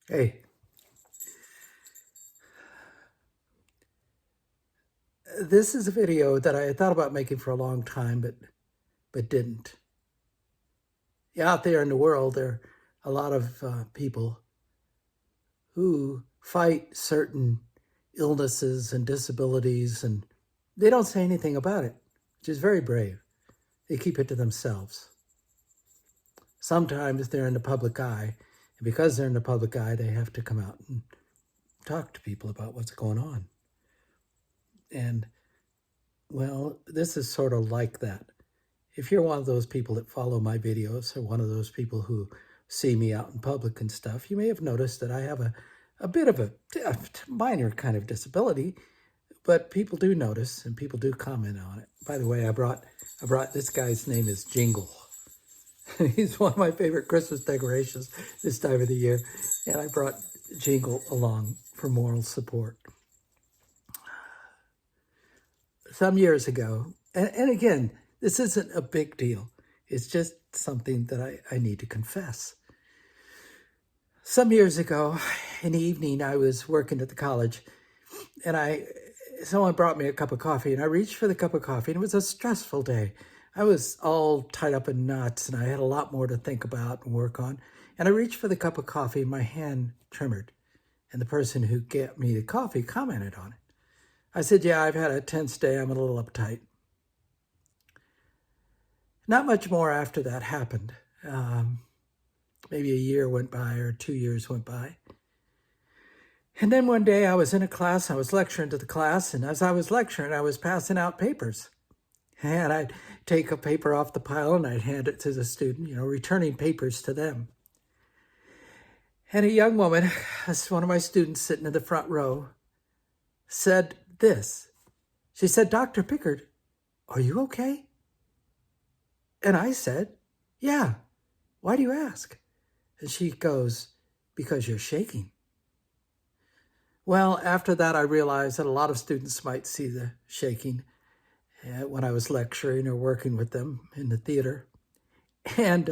Hey, this is a video that I had thought about making for a long time, but didn't. Yeah, out there in the world, there are a lot of people who fight certain illnesses and disabilities, and they don't say anything about it, which is very brave. They keep it to themselves. Sometimes they're in the public eye, and because they're in the public eye, they have to come out and talk to people about what's going on. And, well, this is sort of like that. If you're one of those people that follow my videos or one of those people who see me out in public and stuff, you may have noticed that I have a bit of a minor kind of disability, but people do notice and people do comment on it. By the way, I brought this guy's name is Jingle. He's one of my favorite Christmas decorations this time of the year, and I brought Jingle along for moral support. Some years ago, and again, this isn't a big deal. It's just something that I need to confess. Some years ago, in the evening, I was working at the college, and someone brought me a cup of coffee, and I reached for the cup of coffee, and it was a stressful day. I was all tied up in knots, and I had a lot more to think about and work on. And I reached for the cup of coffee, and my hand trembled, and the person who gave me the coffee commented on it. I said, "Yeah, I've had a tense day. I'm a little uptight." Not much more after that happened. Maybe a year went by or 2 years went by. And then one day I was in a class, I was lecturing to the class, and as I was lecturing, I was passing out papers. And I'd take a paper off the pile and I'd hand it to the student, returning papers to them. And a young woman, one of my students sitting in the front row, said this. She said, "Dr. Pickard, are you okay?" And I said, "Yeah. Why do you ask?" And she goes, "Because you're shaking." Well, after that, I realized that a lot of students might see the shaking when I was lecturing or working with them in the theater. And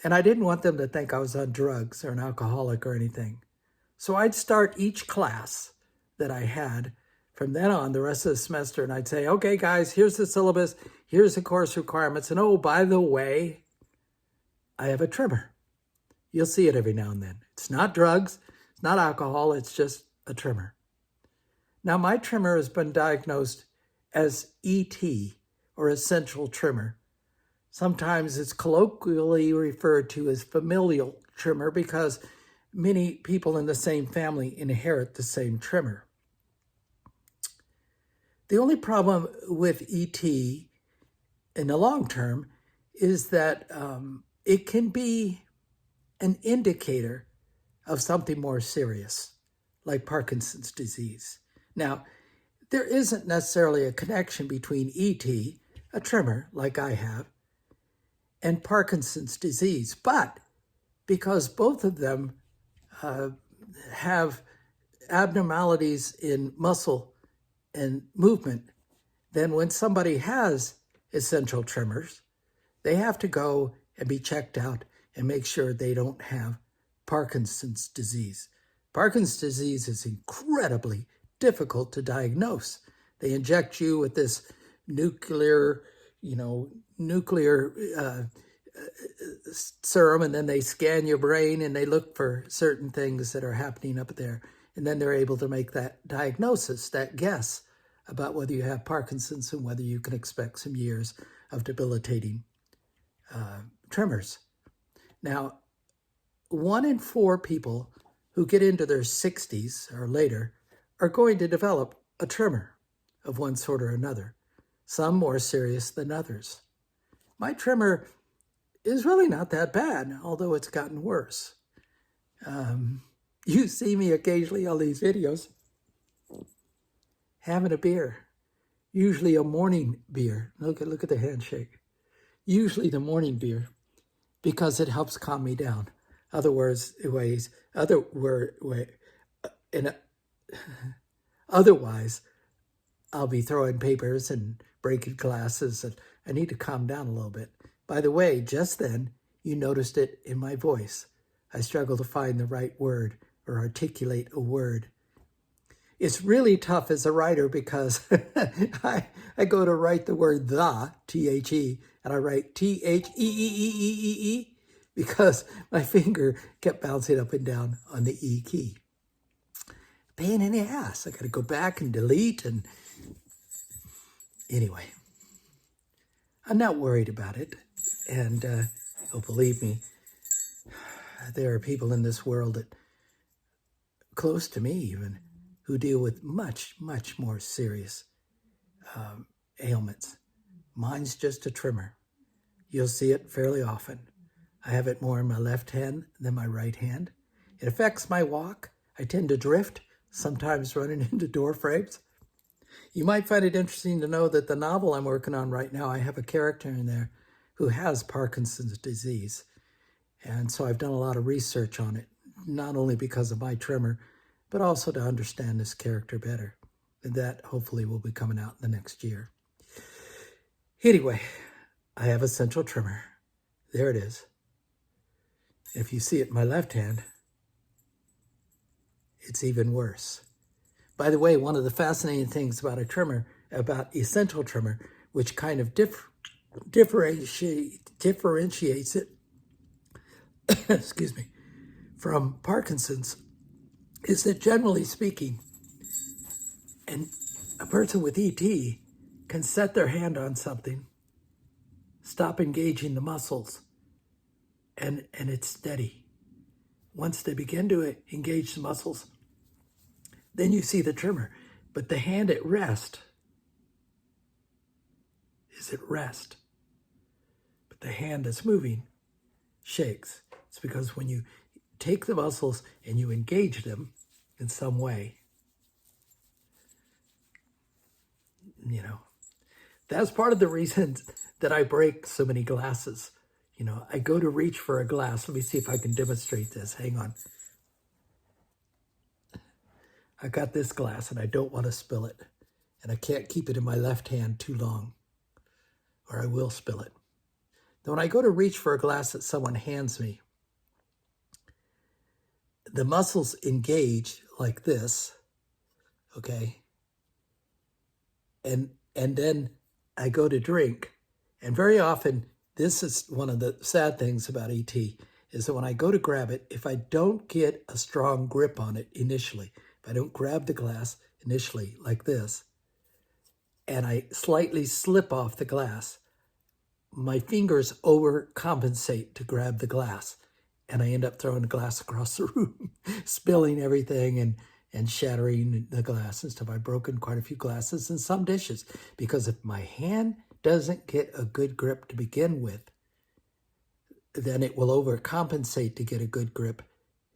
I didn't want them to think I was on drugs or an alcoholic or anything. So I'd start each class that I had from then on the rest of the semester, and I'd say, "Okay, guys, here's the syllabus, here's the course requirements, and oh, by the way, I have a tremor. You'll see it every now and then. It's not drugs, it's not alcohol, it's just a tremor." Now, my tremor has been diagnosed as ET, or essential tremor. Sometimes it's colloquially referred to as familial tremor because many people in the same family inherit the same tremor. The only problem with ET in the long term is that it can be an indicator of something more serious, like Parkinson's disease. Now, there isn't necessarily a connection between ET, a tremor like I have, and Parkinson's disease, but because both of them have abnormalities in muscle and movement, then when somebody has essential tremors, they have to go and be checked out and make sure they don't have Parkinson's disease. Parkinson's disease is incredibly difficult to diagnose. They inject you with this nuclear serum, and then they scan your brain and they look for certain things that are happening up there. And then they're able to make that diagnosis, that guess about whether you have Parkinson's and whether you can expect some years of debilitating tremors. Now, 1 in 4 people who get into their 60s or later are going to develop a tremor of one sort or another, some more serious than others. My tremor is really not that bad, although it's gotten worse. You see me occasionally on these videos having a beer, usually a morning beer. Look at the handshake. Usually the morning beer, because it helps calm me down. Otherwise, I'll be throwing papers and breaking glasses, and I need to calm down a little bit. By the way, just then, you noticed it in my voice. I struggle to find the right word or articulate a word. It's really tough as a writer because I go to write the word the, T-H-E, and I write T-H-E-E-E-E-E-E because my finger kept bouncing up and down on the E key. Pain in the ass. I got to go back and delete. And anyway, I'm not worried about it. And oh, believe me, there are people in this world that, close to me even, who deal with much, much more serious ailments. Mine's just a tremor. You'll see it fairly often. I have it more in my left hand than my right hand. It affects my walk. I tend to drift, sometimes running into door frames. You might find it interesting to know that the novel I'm working on right now, I have a character in there who has Parkinson's disease. And so I've done a lot of research on it, not only because of my tremor, but also to understand this character better. And that hopefully will be coming out in the next year. Anyway, I have essential tremor. There it is. If you see it in my left hand, it's even worse. By the way, one of the fascinating things about a tremor, about essential tremor, which kind of differentiates it, excuse me, from Parkinson's, is that generally speaking, and a person with ET can set their hand on something, stop engaging the muscles, and it's steady. Once they begin to engage the muscles, then you see the tremor. But the hand at rest is at rest. But the hand that's moving shakes. It's because when you take the muscles and you engage them in some way, you know, that's part of the reason that I break so many glasses. You know, I go to reach for a glass. Let me see if I can demonstrate this. Hang on. I got this glass and I don't want to spill it. And I can't keep it in my left hand too long, or I will spill it. Then when I go to reach for a glass that someone hands me, the muscles engage like this, okay? And then I go to drink. And very often, this is one of the sad things about ET, is that when I go to grab it, if I don't get a strong grip on it initially, if I don't grab the glass initially like this, and I slightly slip off the glass, my fingers overcompensate to grab the glass, and I end up throwing the glass across the room, spilling everything and shattering the glass and stuff. I've broken quite a few glasses and some dishes because if my hand doesn't get a good grip to begin with, then it will overcompensate to get a good grip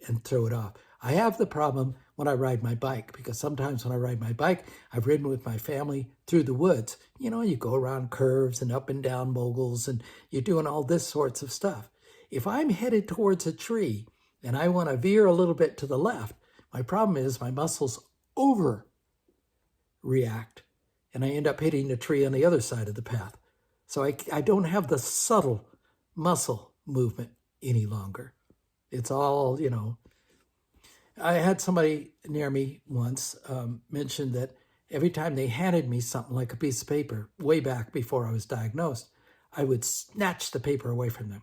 and throw it off. I have the problem when I ride my bike, because sometimes when I ride my bike, I've ridden with my family through the woods. You know, you go around curves and up and down moguls, and you're doing all this sorts of stuff. If I'm headed towards a tree and I want to veer a little bit to the left, my problem is my muscles overreact, and I end up hitting the tree on the other side of the path. So I don't have the subtle muscle movement any longer. It's all, you know. I had somebody near me once mention that every time they handed me something like a piece of paper, way back before I was diagnosed, I would snatch the paper away from them.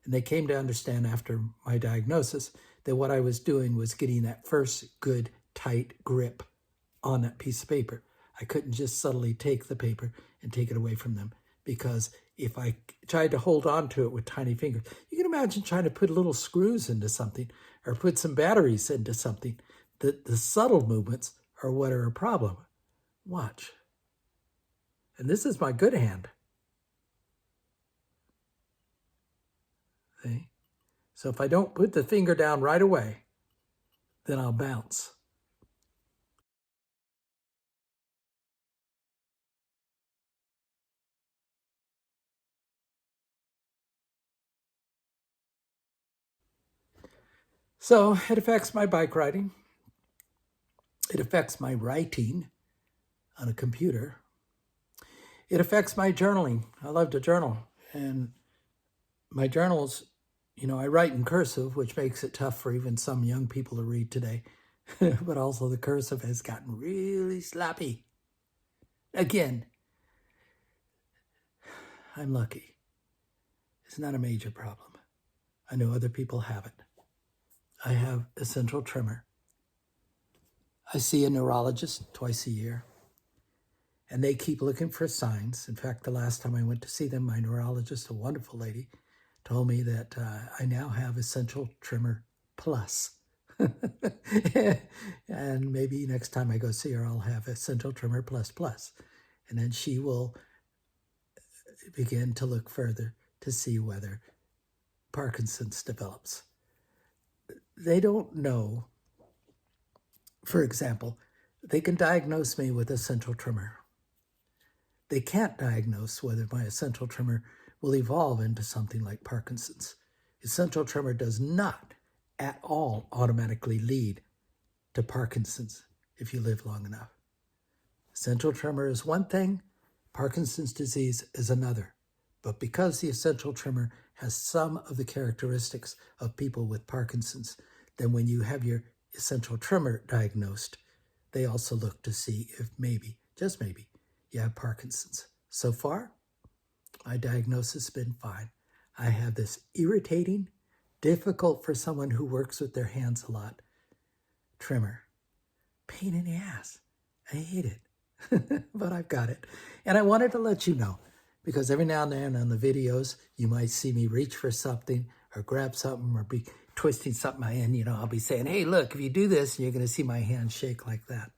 And they came to understand after my diagnosis that what I was doing was getting that first good, tight grip on that piece of paper. I couldn't just subtly take the paper and take it away from them, because if I tried to hold on to it with tiny fingers, you can imagine trying to put little screws into something or put some batteries into something. The subtle movements are what are a problem. Watch. And this is my good hand. See? So if I don't put the finger down right away, then I'll bounce. So it affects my bike riding. It affects my writing on a computer. It affects my journaling. I love to journal. And my journals You know, I write in cursive, which makes it tough for even some young people to read today. But also the cursive has gotten really sloppy. Again, I'm lucky. It's not a major problem. I know other people have it. I have essential tremor. I see a neurologist twice a year, and they keep looking for signs. In fact, the last time I went to see them, my neurologist, a wonderful lady, told me that I now have essential tremor plus. And maybe next time I go see her, I'll have essential tremor plus plus. And then she will begin to look further to see whether Parkinson's develops. They don't know, for example, they can diagnose me with essential tremor. They can't diagnose whether my essential tremor will evolve into something like Parkinson's. Essential tremor does not at all automatically lead to Parkinson's if you live long enough. Essential tremor is one thing, Parkinson's disease is another. But because the essential tremor has some of the characteristics of people with Parkinson's, then when you have your essential tremor diagnosed, they also look to see if maybe, just maybe, you have Parkinson's. So far, my diagnosis has been fine. I have this irritating, difficult for someone who works with their hands a lot, tremor. Pain in the ass. I hate it, but I've got it. And I wanted to let you know, because every now and then on the videos, you might see me reach for something or grab something or be twisting something in my hand. You know, I'll be saying, hey, look, if you do this, you're going to see my hand shake like that.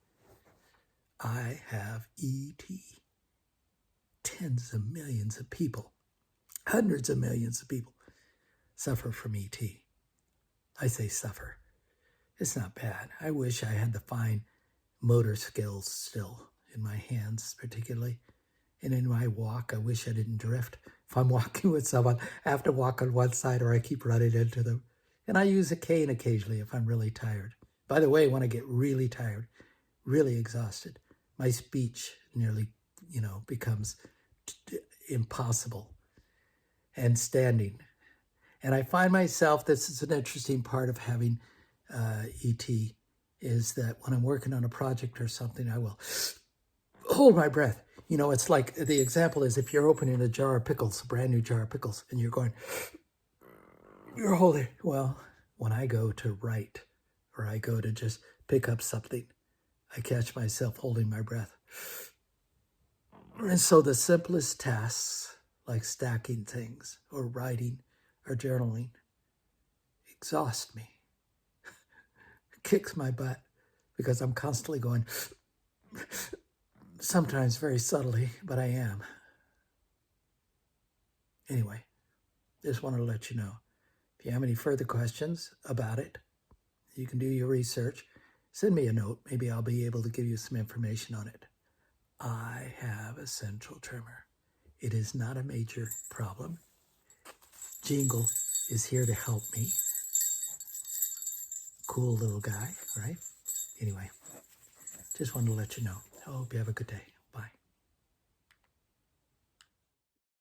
I have ET. Tens of millions of people, hundreds of millions of people suffer from ET. I say suffer. It's not bad. I wish I had the fine motor skills still in my hands, particularly. And in my walk, I wish I didn't drift. If I'm walking with someone, I have to walk on one side or I keep running into them. And I use a cane occasionally if I'm really tired. By the way, when I get really tired, really exhausted, my speech nearly, becomes impossible and standing. And I find myself, this is an interesting part of having ET, is that when I'm working on a project or something, I will hold my breath. You know, it's like, the example is if you're opening a jar of pickles, a brand new jar of pickles, and you're holding, well, when I go to write or I go to just pick up something, I catch myself holding my breath. And so the simplest tasks, like stacking things or writing or journaling, exhaust me, kicks my butt, because I'm constantly going, sometimes very subtly, but I am. Anyway, just wanted to let you know. If you have any further questions about it, you can do your research. Send me a note. Maybe I'll be able to give you some information on it. I have essential tremor. It is not a major problem. Jingle is here to help me. Cool little guy, right? Anyway, just wanted to let you know. I hope you have a good day.